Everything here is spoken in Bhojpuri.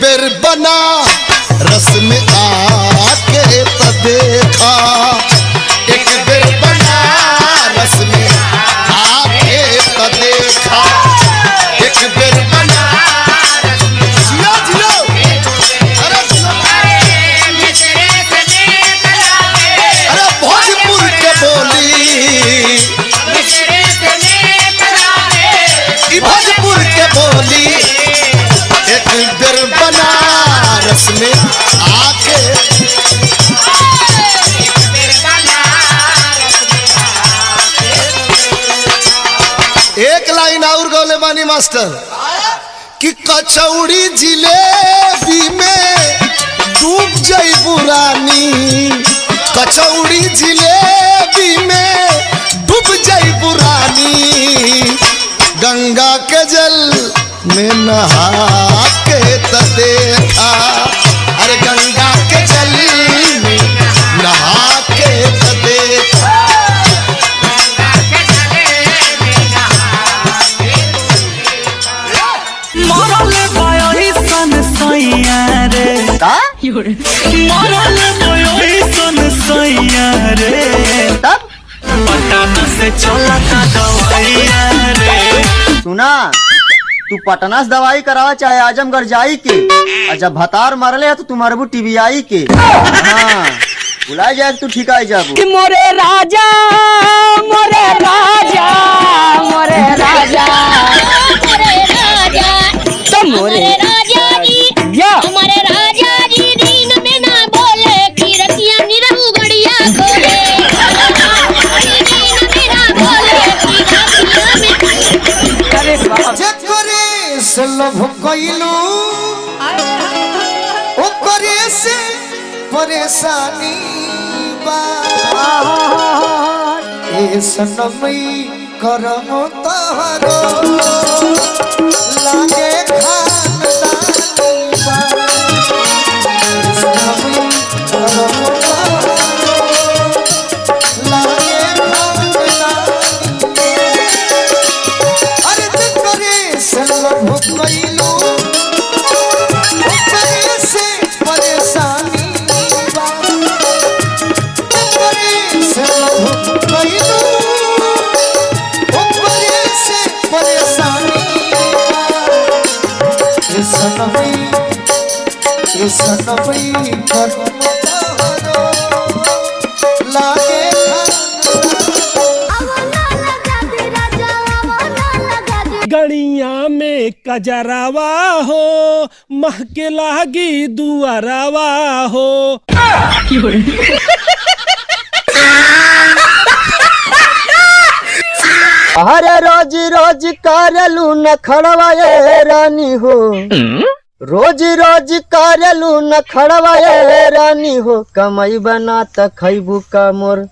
बेर बना रस में आके तो देखा, एक बेर बना रस में आके तो देखा, एक बेर बना जियो जियो अरे भोजपुर के बोली भोजपुर के बोली एक बेर बनारस में आके एक लाइन और गौले बानी मास्टर कि कचौड़ी जिलेबी में डूब जाई पुरानी, कचौड़ी जिलेबी में डूब जाई पुरानी, गंगा के जल में नहा के तो देखा, अरे गंगा के जल में नहा के तो देखा। मरल बयोही सन सैया रे, मरल बयोही सन सैया रे, तब पटना से चला था दवाइया रे। सुना तू पटना से दवाई करावा चाहे आजमगढ़ जाई के, और जब भतार मरले है तो तू मरबू टीबीआई के। हाँ बुला जाए तू ठीक आई जाबू। मोरे राजा मोरे राजा मोरे राजा हमारे राजा तो मोरे राजा जी या हमारे राजा जी दिन में ना बोले कि रतिया निरहु गड़िया खोले, दिन में ना बोले कि रतिया में अरे बाप जकरे से लभ कइलू ओकरे से परेशानी बा, ए सनमई करम तहरो लागे खानदानी बा, सनमई करम तहरो लागे खानदानी बा। अरे जकरे से लभ कइलू ओकरे से परेशानी बा, जकरे से लभ कइलू ओकरे से परेशानी बा। ए सनमई करम तहरो लागे गड़िया में कजरावा हो महके लागी दुआरावा हो। अरे रोज रोज करलू न खड़वाए रानी हो, रोज रोज करलू न खड़वाए रानी हो, कमाई बना त खैबू का मोर।